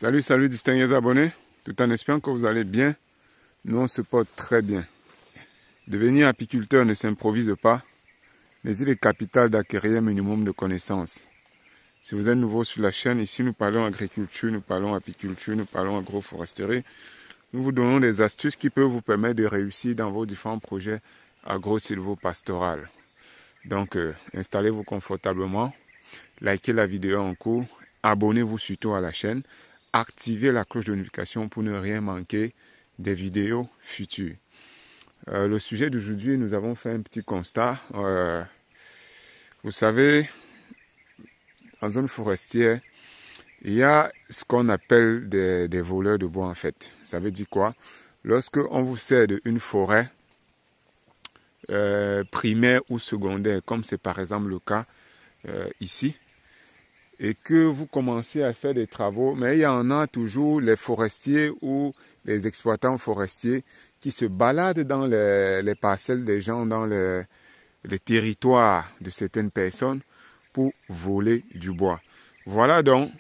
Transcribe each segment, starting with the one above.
Salut distingués abonnés, tout en espérant que vous allez bien. Nous on se porte très bien. Devenir apiculteur ne s'improvise pas, mais il est capital d'acquérir un minimum de connaissances. Si vous êtes nouveau sur la chaîne, ici nous parlons agriculture, nous parlons apiculture, nous parlons agroforesterie. Nous vous donnons des astuces qui peuvent vous permettre de réussir dans vos différents projets agro-silvo-pastoral. Donc installez-vous confortablement, likez la vidéo en cours, abonnez-vous surtout à la chaîne. Activez la cloche de notification pour ne rien manquer des vidéos futures. Le sujet d'aujourd'hui, nous avons fait un petit constat. Vous savez, en zone forestière, il y a ce qu'on appelle des voleurs de bois en fait. Ça veut dire quoi? Lorsque on vous cède une forêt primaire ou secondaire, comme c'est par exemple le cas ici, et que vous commencez à faire des travaux, mais il y en a toujours les forestiers ou les exploitants forestiers qui se baladent dans les parcelles des gens, dans les territoires de certaines personnes pour voler du bois. Voilà donc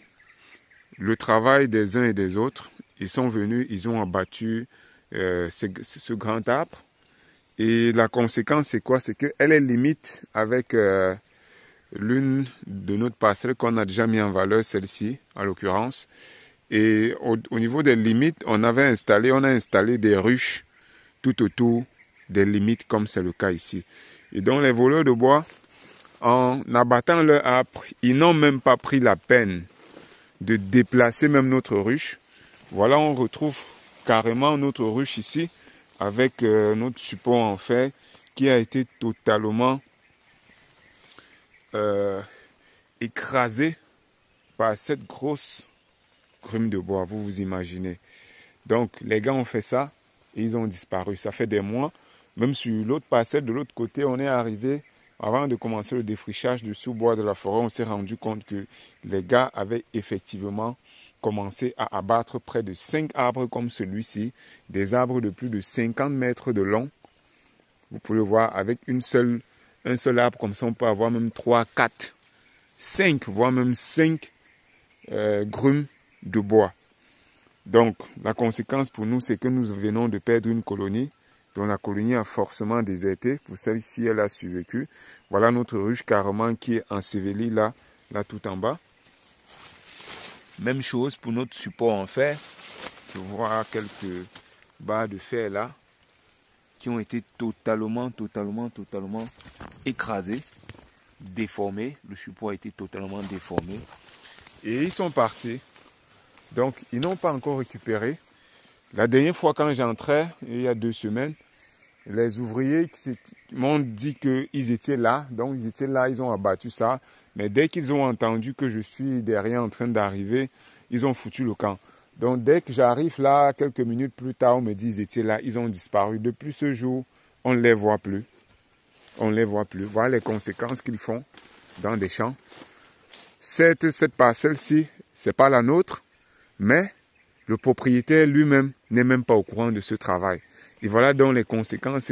le travail des uns et des autres. Ils sont venus, ils ont abattu ce grand arbre. Et la conséquence, c'est quoi? C'est qu'elle est limite avec l'une de notre parcelle qu'on a déjà mis en valeur, celle-ci, en l'occurrence. Et au niveau des limites, on a installé des ruches tout autour des limites, comme c'est le cas ici. Et donc les voleurs de bois, en abattant leur arbre, ils n'ont même pas pris la peine de déplacer même notre ruche. Voilà, on retrouve carrément notre ruche ici, avec notre support en fer, qui a été totalement écrasé par cette grosse grume de bois, vous vous imaginez. Donc les gars ont fait ça et ils ont disparu. Ça fait des mois. Même sur l'autre parcelle de l'autre côté, on est arrivé, avant de commencer le défrichage du sous-bois de la forêt, on s'est rendu compte que les gars avaient effectivement commencé à abattre près de 5 arbres comme celui-ci, des arbres de plus de 50 mètres de long. Vous pouvez le voir, avec un seul arbre comme ça, on peut avoir même 3, 4, 5, voire même 5 grumes de bois. Donc, la conséquence pour nous, c'est que nous venons de perdre une colonie, dont la colonie a forcément déserté. Pour celle-ci, elle a survécu. Voilà notre ruche carrément qui est ensevelie là tout en bas. Même chose pour notre support en fer. Je vois quelques barres de fer là, qui ont été totalement écrasés, déformés. Le support a été totalement déformé. Et ils sont partis. Donc, ils n'ont pas encore récupéré. La dernière fois quand j'entrais, il y a 2 semaines, les ouvriers m'ont dit qu'ils étaient là. Donc, ils étaient là, ils ont abattu ça. Mais dès qu'ils ont entendu que je suis derrière en train d'arriver, ils ont foutu le camp. Donc, dès que j'arrive là, quelques minutes plus tard, on me dit qu'ils étaient là, ils ont disparu. Depuis ce jour, on ne les voit plus. On ne les voit plus. Voilà les conséquences qu'ils font dans des champs. Cette parcelle-ci, ce n'est pas la nôtre, mais le propriétaire lui-même n'est même pas au courant de ce travail. Et voilà donc les conséquences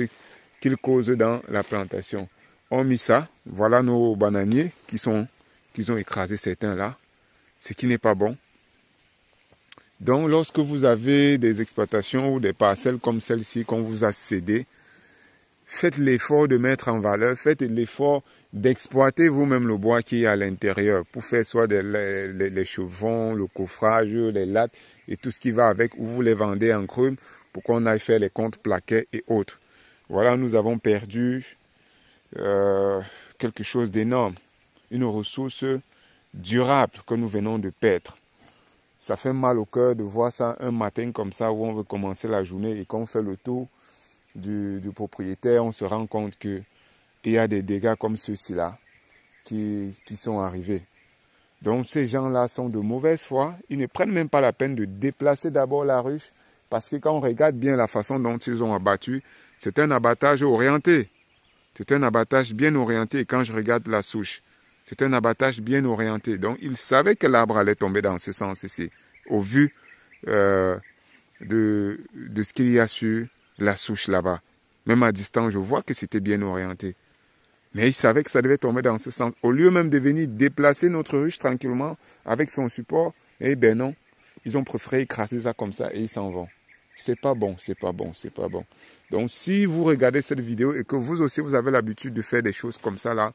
qu'il cause dans la plantation. On mit ça, voilà nos bananiers qu'ils ont écrasé certains là, ce qui n'est pas bon. Donc lorsque vous avez des exploitations ou des parcelles comme celle-ci qu'on vous a cédées, faites l'effort de mettre en valeur, faites l'effort d'exploiter vous-même le bois qui est à l'intérieur pour faire soit les chevrons, le coffrage, les lattes et tout ce qui va avec, ou vous les vendez en crume pour qu'on aille faire les comptes plaquets et autres. Voilà, nous avons perdu quelque chose d'énorme, une ressource durable que nous venons de perdre. Ça fait mal au cœur de voir ça un matin comme ça où on veut commencer la journée et qu'on fait le tour du propriétaire, on se rend compte qu'il y a des dégâts comme ceux-ci là qui sont arrivés. Donc ces gens-là sont de mauvaise foi, ils ne prennent même pas la peine de déplacer d'abord la ruche, parce que quand on regarde bien la façon dont ils ont abattu, c'est un abattage orienté. C'est un abattage bien orienté. Et quand je regarde la souche, c'est un abattage bien orienté. Donc ils savaient que l'arbre allait tomber dans ce sens ici, au vu de ce qu'il y a sur la souche là-bas. Même à distance, je vois que c'était bien orienté. Mais il savait que ça devait tomber dans ce sens. Au lieu même de venir déplacer notre ruche tranquillement avec son support, eh bien non. ils ont préféré écraser ça comme ça et ils s'en vont. C'est pas bon, c'est pas bon, c'est pas bon. Donc si vous regardez cette vidéo et que vous aussi vous avez l'habitude de faire des choses comme ça là,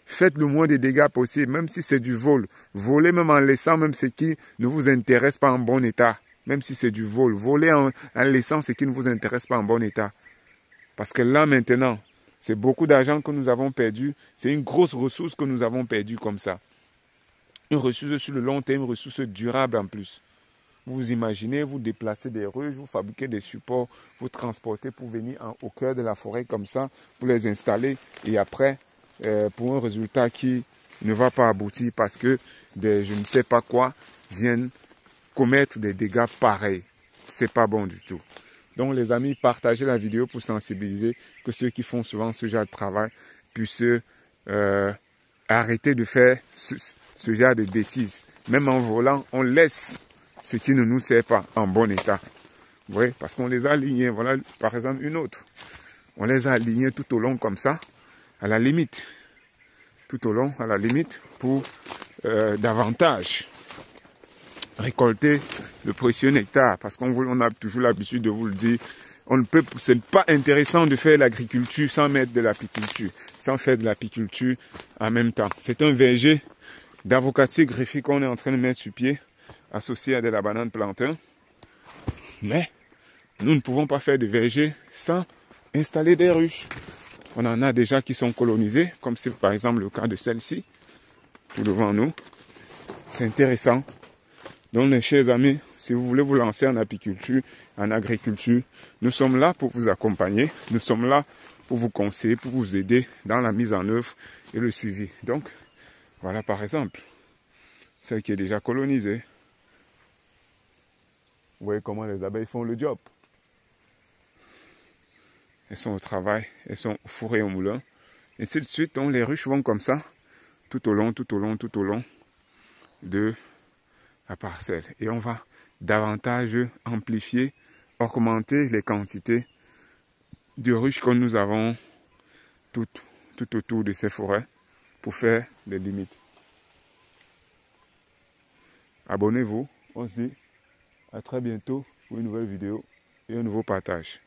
faites le moins de dégâts possible, même si c'est du vol. Volez même en laissant même ce qui ne vous intéresse pas en bon état. Même si c'est du vol. Volez en laissant ce qui ne vous intéresse pas en bon état. Parce que là maintenant, c'est beaucoup d'argent que nous avons perdu. C'est une grosse ressource que nous avons perdue comme ça. Une ressource sur le long terme, une ressource durable en plus. Vous imaginez, vous déplacez des ruches, vous fabriquez des supports, vous transportez pour venir au cœur de la forêt comme ça, pour les installer. Et après, pour un résultat qui ne va pas aboutir parce que je ne sais pas quoi viennent commettre des dégâts pareils. C'est pas bon du tout. Donc les amis, partagez la vidéo pour sensibiliser que ceux qui font souvent ce genre de travail puissent arrêter de faire ce genre de bêtises. Même en volant, on laisse ce qui ne nous sert pas en bon état. Vous voyez, parce qu'on les a alignés. Voilà par exemple une autre. On les a alignés tout au long comme ça, à la limite. Tout au long, à la limite, pour davantage récolter le précieux nectar. Parce qu'on a toujours l'habitude de vous le dire, c'est pas intéressant de faire l'agriculture sans mettre de l'apiculture, sans faire de l'apiculture en même temps. C'est un verger d'avocatier greffé qu'on est en train de mettre sur pied, associé à de la banane plantain. Mais nous ne pouvons pas faire de verger sans installer des ruches. On en a déjà qui sont colonisées, comme c'est par exemple le cas de celle-ci, tout devant nous. C'est intéressant. Donc, mes chers amis, si vous voulez vous lancer en apiculture, en agriculture, nous sommes là pour vous accompagner. Nous sommes là pour vous conseiller, pour vous aider dans la mise en œuvre et le suivi. Donc, voilà par exemple, celle qui est déjà colonisée. Vous voyez comment les abeilles font le job. Elles sont au travail, elles sont fourrées au moulin. Et ainsi de suite, donc les ruches vont comme ça, tout au long de la parcelle. Et on va davantage amplifier, augmenter les quantités de ruches que nous avons tout autour de ces forêts pour faire des limites. Abonnez-vous, on se dit à très bientôt pour une nouvelle vidéo et un nouveau partage.